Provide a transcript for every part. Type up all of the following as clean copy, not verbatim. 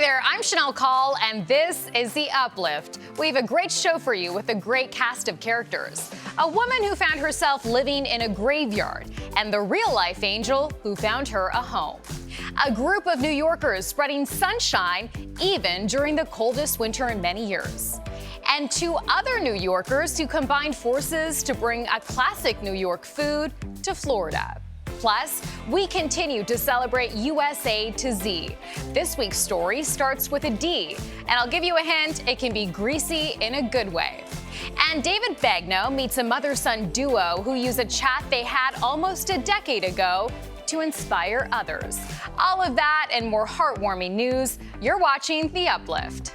there, I'm Chanel Call, and this is The Uplift. We have a great show for you with a great cast of characters. A woman who found herself living in a graveyard, and the real-life angel who found her a home. A group of New Yorkers spreading sunshine even during the coldest winter in many years. And two other New Yorkers who combined forces to bring a classic New York food to Florida. Plus, we continue to celebrate USA to Z. This week's story starts with a D, and I'll give you a hint, it can be greasy in a good way. And David Begnaud meets a mother-son duo who use a chat they had almost a decade ago to inspire others. All of that and more heartwarming news. You're watching The Uplift.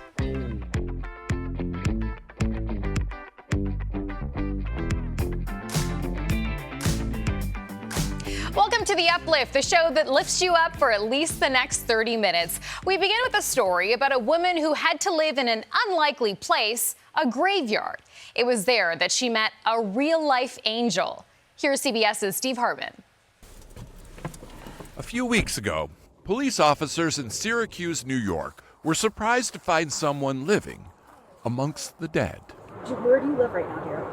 Welcome to The Uplift, the show that lifts you up for at least the next 30 minutes. We begin with a story about a woman who had to live in an unlikely place, a graveyard. It was there that she met a real-life angel. Here's CBS's Steve Hartman. A few weeks ago, police officers in Syracuse, New York, were surprised to find someone living amongst the dead. Where do you live right now, dear?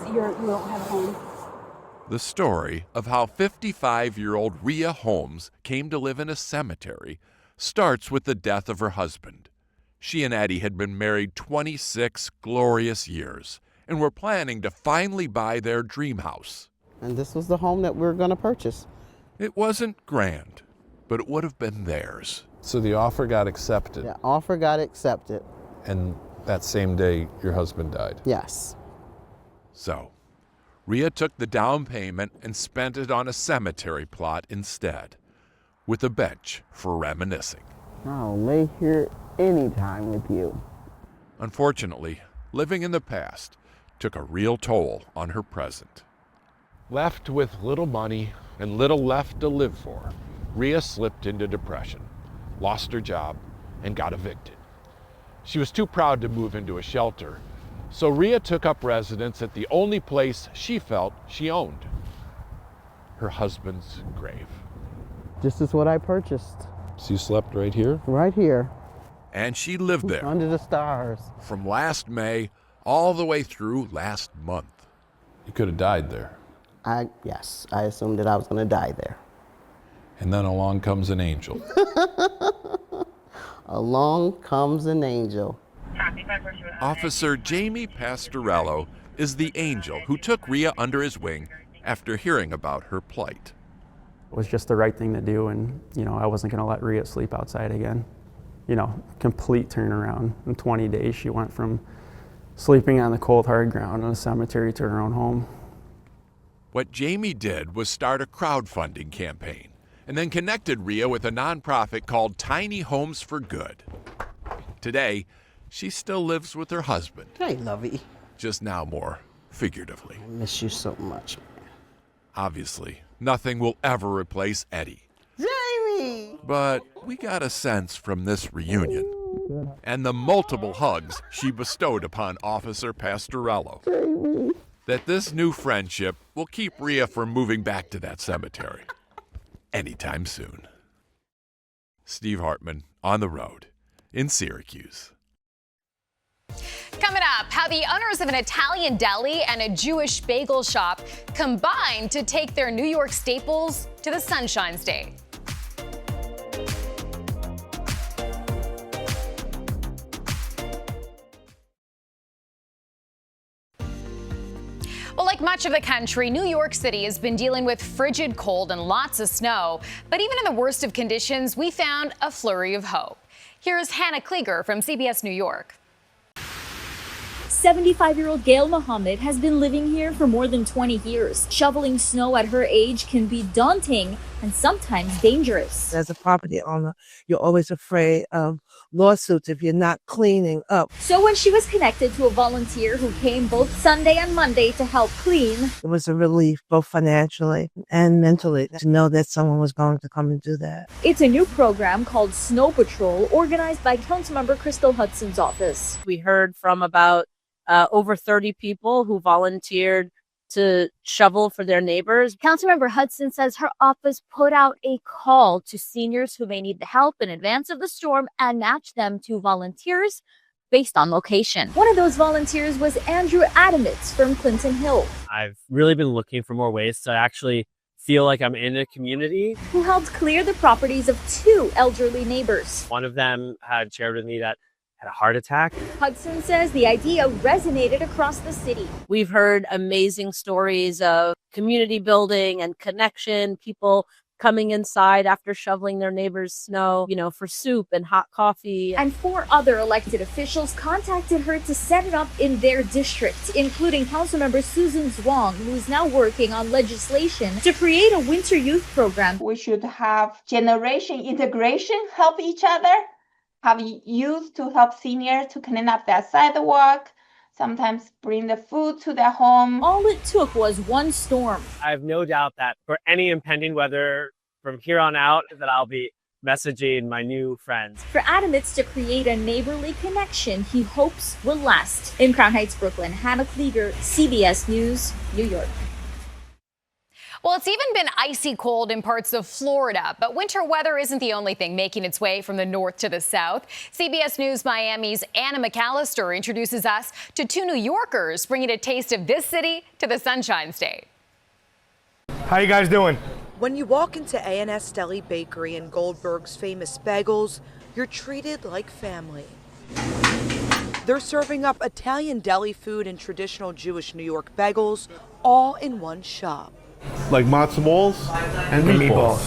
You don't have a home? The story of how 55-year-old Rhea Holmes came to live in a cemetery starts with the death of her husband. She and Eddie had been married 26 glorious years and were planning to finally buy their dream house. And this was the home that we were going to purchase. It wasn't grand, but it would have been theirs. So the offer got accepted. The offer got accepted. And that same day, your husband died. Yes. So, Rhea took the down payment and spent it on a cemetery plot instead, with a bench for reminiscing. I'll lay here anytime with you. Unfortunately, living in the past took a real toll on her present. Left with little money and little left to live for, Rhea slipped into depression, lost her job, and got evicted. She was too proud to move into a shelter, so Rhea took up residence at the only place she felt she owned, her husband's grave. This is what I purchased. So you slept right here? Right here. And she lived there. Under the stars. From last May all the way through last month. You could have died there. Yes, I assumed that I was going to die there. And then along comes an angel. Along comes an angel. Officer Jamie Pastorello is the angel who took Rhea under his wing after hearing about her plight. It was just the right thing to do, and I wasn't going to let Rhea sleep outside again. Complete turnaround. In 20 days, she went from sleeping on the cold, hard ground in a cemetery to her own home. What Jamie did was start a crowdfunding campaign and then connected Rhea with a nonprofit called Tiny Homes for Good. Today, she still lives with her husband. Hey, lovey. Just now more figuratively. I miss you so much. Obviously, nothing will ever replace Eddie. Jamie! But we got a sense from this reunion and the multiple hugs she bestowed upon Officer Pastorello that this new friendship will keep Rhea from moving back to that cemetery anytime soon. Steve Hartman on the road in Syracuse. Coming up, how the owners of an Italian deli and a Jewish bagel shop combined to take their New York staples to the Sunshine State. Well, like much of the country, New York City has been dealing with frigid cold and lots of snow. But even in the worst of conditions, we found a flurry of hope. Here's Hannah Klieger from CBS New York. 75-year-old Gail Muhammad has been living here for more than 20 years. Shoveling snow at her age can be daunting and sometimes dangerous. As a property owner, you're always afraid of lawsuits if you're not cleaning up. So when she was connected to a volunteer who came both Sunday and Monday to help clean, it was a relief both financially and mentally to know that someone was going to come and do that. It's a new program called Snow Patrol, organized by Councilmember Crystal Hudson's office. We heard from about over 30 people who volunteered to shovel for their neighbors. Councilmember Hudson says her office put out a call to seniors who may need the help in advance of the storm and match them to volunteers based on location. One of those volunteers was Andrew Adamitz from Clinton Hill. I've really been looking for more ways to actually feel like I'm in a community. Who helped clear the properties of 2 elderly neighbors. One of them had shared with me that had a heart attack. Hudson says the idea resonated across the city. We've heard amazing stories of community building and connection, people coming inside after shoveling their neighbors' snow, for soup and hot coffee. And 4 other elected officials contacted her to set it up in their district, including Councilmember Susan Zwong, who is now working on legislation to create a winter youth program. We should have generation integration, help each other, have youth to help seniors to clean up their sidewalk, sometimes bring the food to their home. All it took was one storm. I have no doubt that for any impending weather from here on out, that I'll be messaging my new friends. For Adamitz to create a neighborly connection he hopes will last. In Crown Heights, Brooklyn, Hannah Klieger, CBS News, New York. Well, it's even been icy cold in parts of Florida, but winter weather isn't the only thing making its way from the north to the south. CBS News Miami's Anna McAllister introduces us to 2 New Yorkers bringing a taste of this city to the Sunshine State. How you guys doing? When you walk into A&S Deli Bakery and Goldberg's famous bagels, you're treated like family. They're serving up Italian deli food and traditional Jewish New York bagels all in one shop. Like matzo balls and meatballs.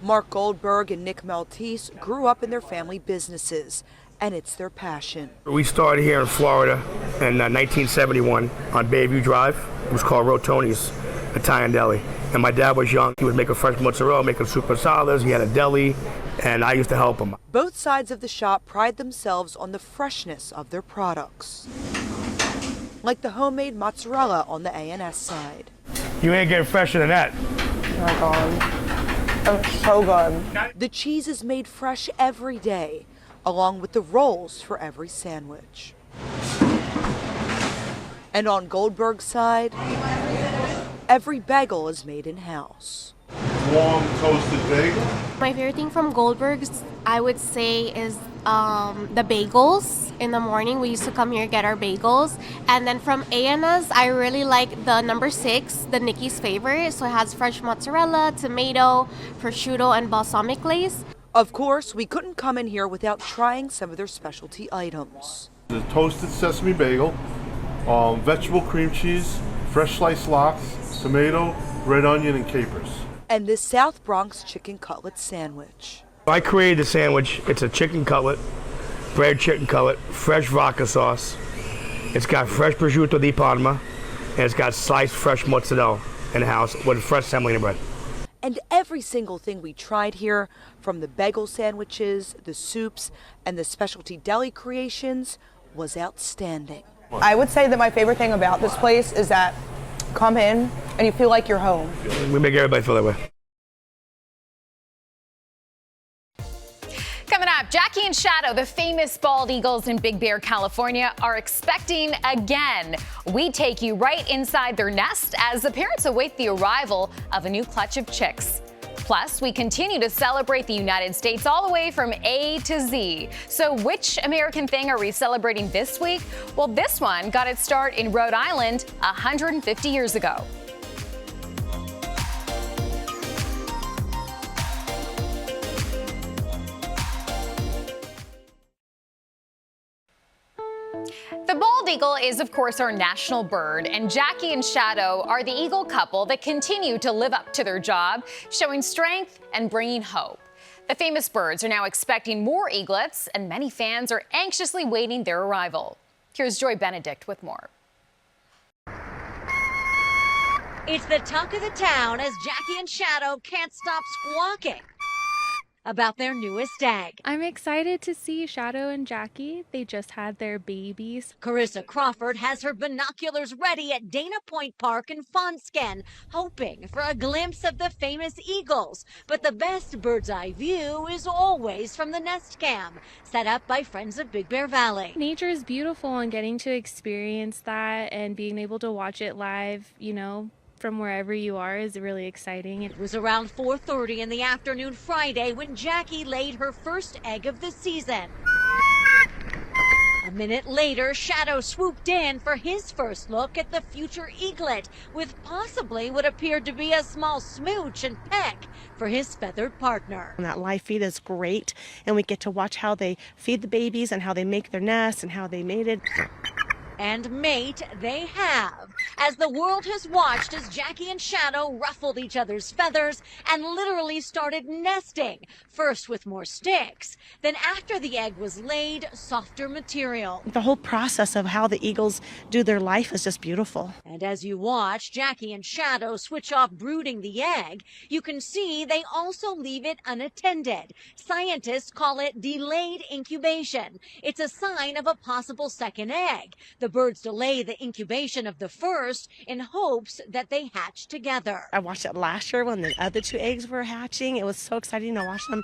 Mark Goldberg and Nick Maltese grew up in their family businesses, and it's their passion. We started here in Florida in 1971 on Bayview Drive. It was called Rotoni's Italian Deli. And my dad was young. He was making fresh mozzarella, making super salads. He had a deli, and I used to help him. Both sides of the shop pride themselves on the freshness of their products, like the homemade mozzarella on the A&S side. You ain't getting fresher than that. Oh my God. It's so good. The cheese is made fresh every day, along with the rolls for every sandwich. And on Goldberg's side, every bagel is made in-house. Warm toasted bagel. My favorite thing from Goldberg's, I would say, is the bagels. In the morning, we used to come here get our bagels. And then from A&S, I really like the number 6, the Nikki's favorite. So it has fresh mozzarella, tomato, prosciutto, and balsamic glaze. Of course, we couldn't come in here without trying some of their specialty items. The toasted sesame bagel, vegetable cream cheese, fresh sliced lox, tomato, red onion, and capers. And this South Bronx chicken cutlet sandwich. I created the sandwich. It's a chicken cutlet, bread chicken cutlet, fresh vodka sauce. It's got fresh prosciutto di Parma, and it's got sliced fresh mozzarella in the house with fresh semolina bread. And every single thing we tried here, from the bagel sandwiches, the soups, and the specialty deli creations, was outstanding. I would say that my favorite thing about this place is that come in and you feel like you're home. We make everybody feel that way. Coming up, Jackie and Shadow, the famous bald eagles in Big Bear, California, are expecting again. We take you right inside their nest as the parents await the arrival of a new clutch of chicks. Plus, we continue to celebrate the United States all the way from A to Z. So which American thing are we celebrating this week? Well, this one got its start in Rhode Island 150 years ago. The bald eagle is, of course, our national bird, and Jackie and Shadow are the eagle couple that continue to live up to their job, showing strength and bringing hope. The famous birds are now expecting more eaglets, and many fans are anxiously waiting their arrival. Here's Joy Benedict with more. It's the talk of the town as Jackie and Shadow can't stop squawking. about their newest egg. I'm excited to see Shadow and Jackie. They just had their babies. Carissa Crawford has her binoculars ready at Dana Point Park in Fawnskin, hoping for a glimpse of the famous eagles. But the best bird's eye view is always from the nest cam, set up by Friends of Big Bear Valley. Nature is beautiful, and getting to experience that and being able to watch it live, from wherever you are is really exciting. It was around 4:30 in the afternoon Friday when Jackie laid her first egg of the season. A minute later, Shadow swooped in for his first look at the future eaglet, with possibly what appeared to be a small smooch and peck for his feathered partner. And that live feed is great, and we get to watch how they feed the babies and how they make their nests and how they mated. And mate they have, as the world has watched as Jackie and Shadow ruffled each other's feathers and literally started nesting, first with more sticks, then after the egg was laid, softer material. The whole process of how the eagles do their life is just beautiful. And as you watch Jackie and Shadow switch off brooding the egg, you can see they also leave it unattended. Scientists call it delayed incubation. It's a sign of a possible second egg. The birds delay the incubation of the first in hopes that they hatch together. I watched it last year when the other two eggs were hatching. It was so exciting to watch them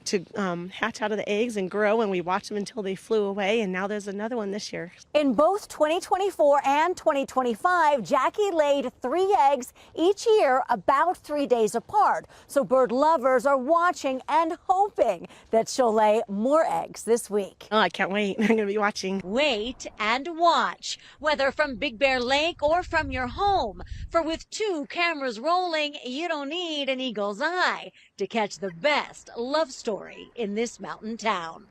to hatch out of the eggs and grow, and we watched them until they flew away, and now there's another one this year. In both 2024 and 2025, Jackie laid 3 eggs each year about 3 days apart. So bird lovers are watching and hoping that she'll lay more eggs this week. Oh, I can't wait. I'm going to be watching. Wait and watch, whether from Big Bear Lake or from your home. For with 2 cameras rolling, you don't need an eagle's eye to catch the best love story in this mountain town.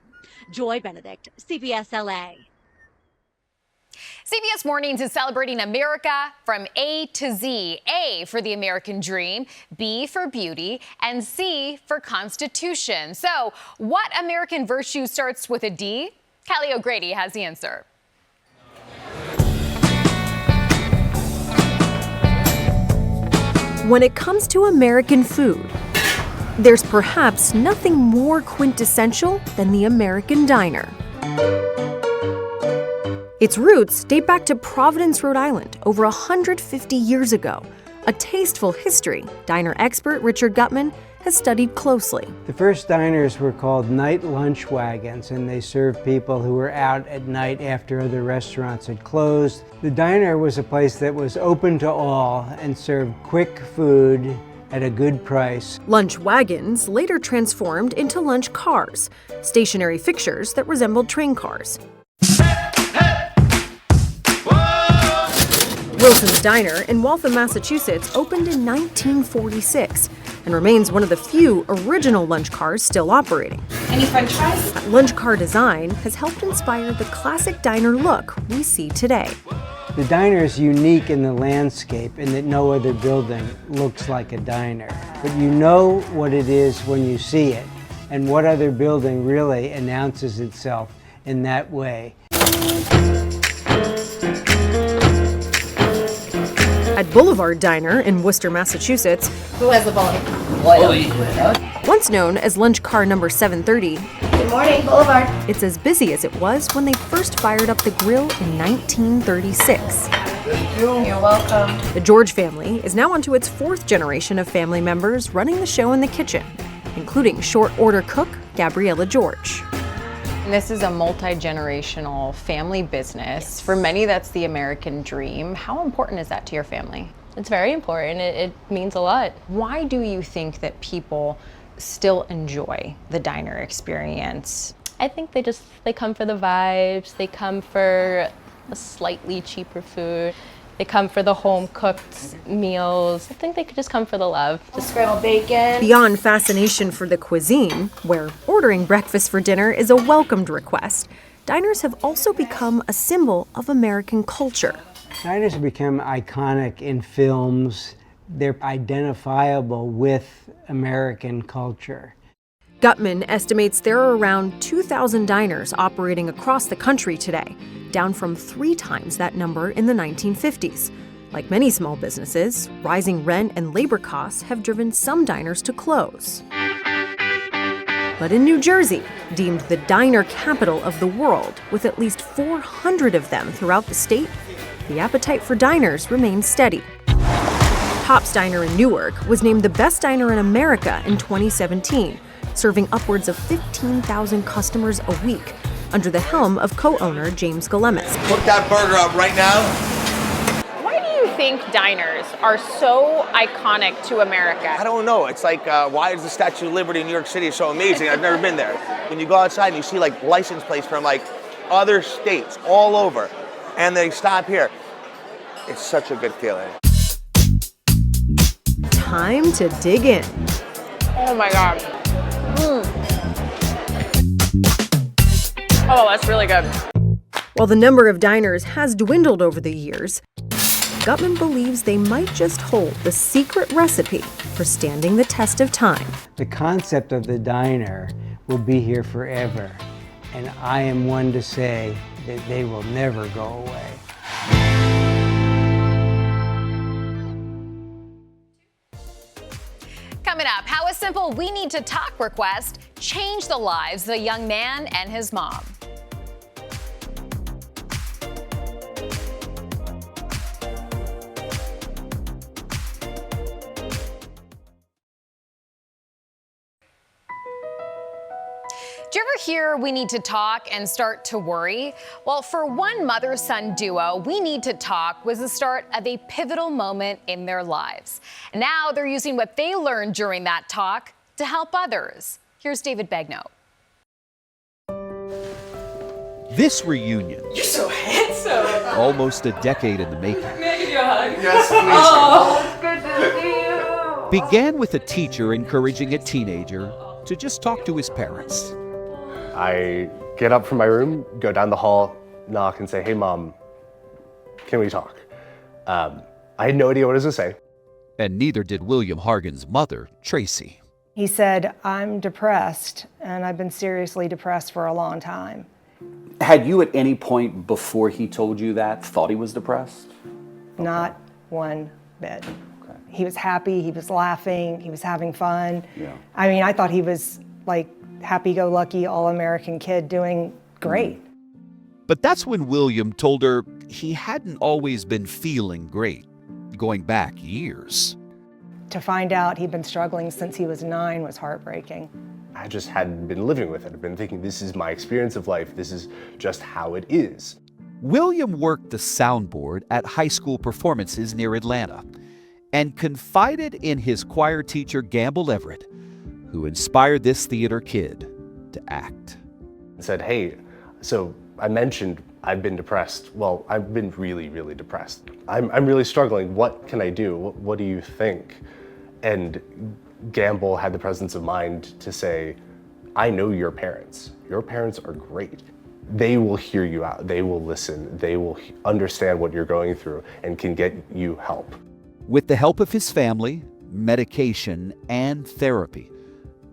Joy Benedict, CBS LA. CBS Mornings is celebrating America from A to Z. A for the American dream, B for beauty, and C for Constitution. So, what American virtue starts with a D? Callie O'Grady has the answer. When it comes to American food, there's perhaps nothing more quintessential than the American diner. Its roots date back to Providence, Rhode Island, over 150 years ago. A tasteful history diner expert Richard Gutman has studied closely. The first diners were called night lunch wagons, and they served people who were out at night after other restaurants had closed. The diner was a place that was open to all and served quick food at a good price. Lunch wagons later transformed into lunch cars, stationary fixtures that resembled train cars. Wilson's Diner in Waltham, Massachusetts opened in 1946 and remains one of the few original lunch cars still operating. Any french fries? That lunch car design has helped inspire the classic diner look we see today. The diner is unique in the landscape in that no other building looks like a diner. But you know what it is when you see it, and what other building really announces itself in that way. At Boulevard Diner in Worcester, Massachusetts, Who has the bully? once known as Lunch Car Number 730, Good morning, Boulevard. it's as busy as it was when they first fired up the grill in 1936. You're welcome. The George family is now onto its 4th generation of family members running the show in the kitchen, including short order cook Gabriella George. This is a multi-generational family business. Yes. For many, that's the American dream. How important is that to your family? It's very important. It means a lot. Why do you think that people still enjoy the diner experience? I think they come for the vibes. They come for a slightly cheaper food. They come for the home-cooked meals. I think they could just come for the love. The scrambled bacon. Beyond fascination for the cuisine, where ordering breakfast for dinner is a welcomed request, diners have also become a symbol of American culture. Diners have become iconic in films. They're identifiable with American culture. Gutman estimates there are around 2,000 diners operating across the country today, down from 3 times that number in the 1950s. Like many small businesses, rising rent and labor costs have driven some diners to close. But in New Jersey, deemed the diner capital of the world, with at least 400 of them throughout the state, the appetite for diners remains steady. Pop's Diner in Newark was named the best diner in America in 2017, serving upwards of 15,000 customers a week, under the helm of co-owner James Galemis. Cook that burger up right now. Why do you think diners are so iconic to America? I don't know. It's like, why is the Statue of Liberty in New York City so amazing? I've never been there. When you go outside and you see like license plates from like other states all over, and they stop here, it's such a good feeling. Time to dig in. Oh my God. Oh, that's really good. While the number of diners has dwindled over the years, Gutman believes they might just hold the secret recipe for standing the test of time. The concept of the diner will be here forever, and I am one to say that they will never go away. Coming up, how a simple "we need to talk" request changed the lives of a young man and his mom. Do you ever hear "we need to talk" and start to worry? Well, for one mother-son duo, "We Need to Talk" was the start of a pivotal moment in their lives. Now they're using what they learned during that talk to help others. Here's David Begnaud. This reunion, You're so handsome. almost a decade in the making, May I give you a hug? Yes, please. Oh, it's good to see you. began with a teacher encouraging a teenager to just talk to his parents. I get up from my room, go down the hall, knock and say, "Hey Mom, can we talk?" I had no idea what I was gonna say. And neither did William Hargan's mother, Tracy. He said, "I'm depressed, and I've been seriously depressed for a long time." Had you at any point before he told you that thought he was depressed? Not one bit. He was happy, he was laughing, he was having fun. Yeah. I mean, I thought he was like happy-go-lucky, all-American kid doing great. But that's when William told her he hadn't always been feeling great, going back years. To find out he'd been struggling since he was 9 was heartbreaking. I just hadn't been living with it. I've been thinking, this is my experience of life. This is just how it is. William worked the soundboard at high school performances near Atlanta and confided in his choir teacher, Gamble Everett, who inspired this theater kid to act. I said, "Hey, so I mentioned I've been depressed. Well, I've been really, really depressed. I'm really struggling. What can I do? What do you think?" And Gamble had the presence of mind to say, "I know your parents. Your parents are great. They will hear you out. They will listen. They will understand what you're going through and can get you help." With the help of his family, medication, and therapy,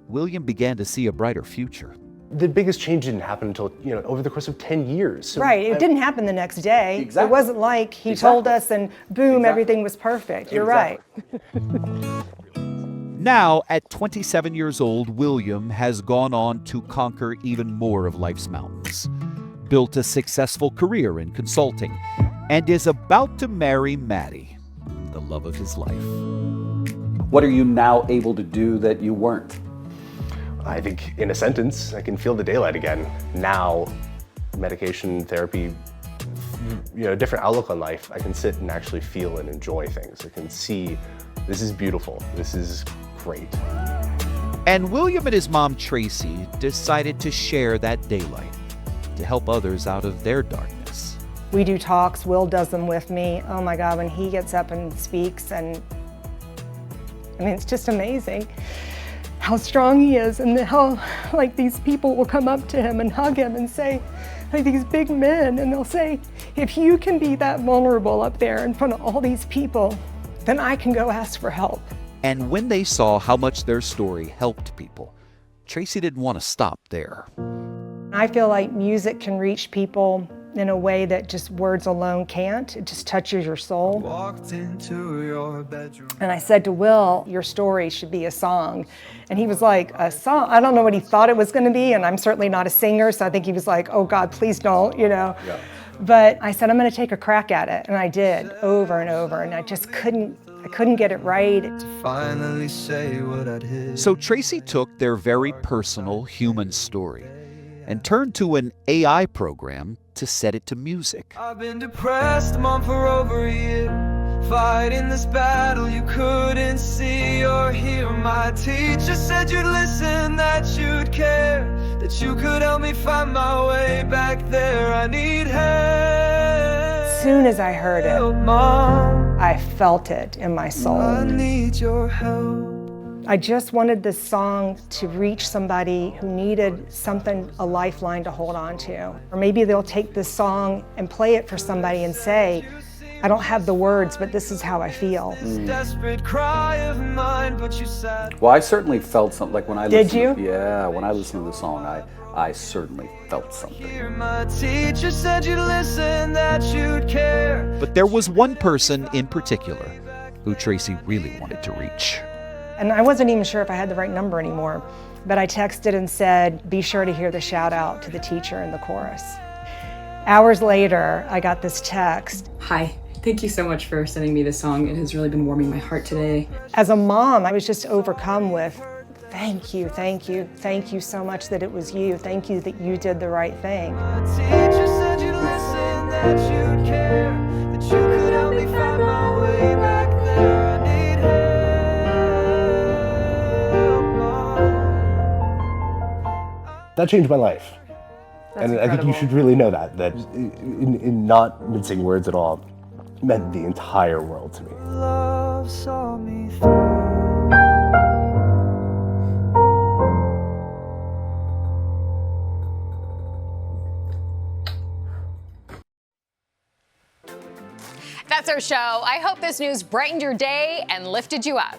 William began to see a brighter future. The biggest change didn't happen until, over the course of 10 years. So Right, it didn't happen the next day. Exactly. It wasn't like he told us and boom, everything was perfect. You're right. Now, at 27 years old, William has gone on to conquer even more of life's mountains, built a successful career in consulting, and is about to marry Maddie, the love of his life. What are you now able to do that you weren't? I think in a sentence, I can feel the daylight again. Now, medication, therapy, different outlook on life, I can sit and actually feel and enjoy things. I can see, this is beautiful, this is great. And William and his mom, Tracy, decided to share that daylight to help others out of their darkness. We do talks, Will does them with me. Oh my God, when he gets up and speaks, and it's just amazing how strong he is, and how these people will come up to him and hug him and say, these big men, and they'll say, "If you can be that vulnerable up there in front of all these people, then I can go ask for help." And when they saw how much their story helped people, Tracy didn't want to stop there. I feel like music can reach people in a way that just words alone can't. It just touches your soul. Walked into your bedroom. And I said to Will, your story should be a song. And he was like, a song? I don't know what he thought it was going to be, and I'm certainly not a singer, so I think he was like, oh God, please don't, you know. Yeah. But I said, I'm going to take a crack at it, and I did over and over, and I just couldn't get it right. Finally say what I'd hear. So Tracy took their very personal human story and turned to an AI program to set it to music. I've been depressed, Mom, for over a year, fighting this battle you couldn't see or hear. My teacher said you'd listen, that you'd care, that you could help me find my way back there. I need help. As soon as I heard it, Mom, I felt it in my soul. I need your help. I just wanted this song to reach somebody who needed something, a lifeline to hold on to. Or maybe they'll take this song and play it for somebody and say, I don't have the words, but this is how I feel. Desperate cry of mine, but you said. Well, I certainly felt something, like when I listened. Did you? Yeah, when I listened to the song, I certainly felt something. My teacher said you'd listen, that you'd care. But there was one person in particular who Tracy really wanted to reach. And I wasn't even sure if I had the right number anymore, but I texted and said, be sure to hear the shout out to the teacher in the chorus. Hours later, I got this text. Hi, thank you so much for sending me this song. It has really been warming my heart today. As a mom, I was just overcome with, thank you so much that it was you. Thank you that you did the right thing. My teacher said you'd listen, that you'd care, that you could help me find my way back there. I need help. That changed my life. That's and I think you should really know that in not mincing words at all, meant the entire world to me. Love saw me through. That's our show. I hope this news brightened your day and lifted you up.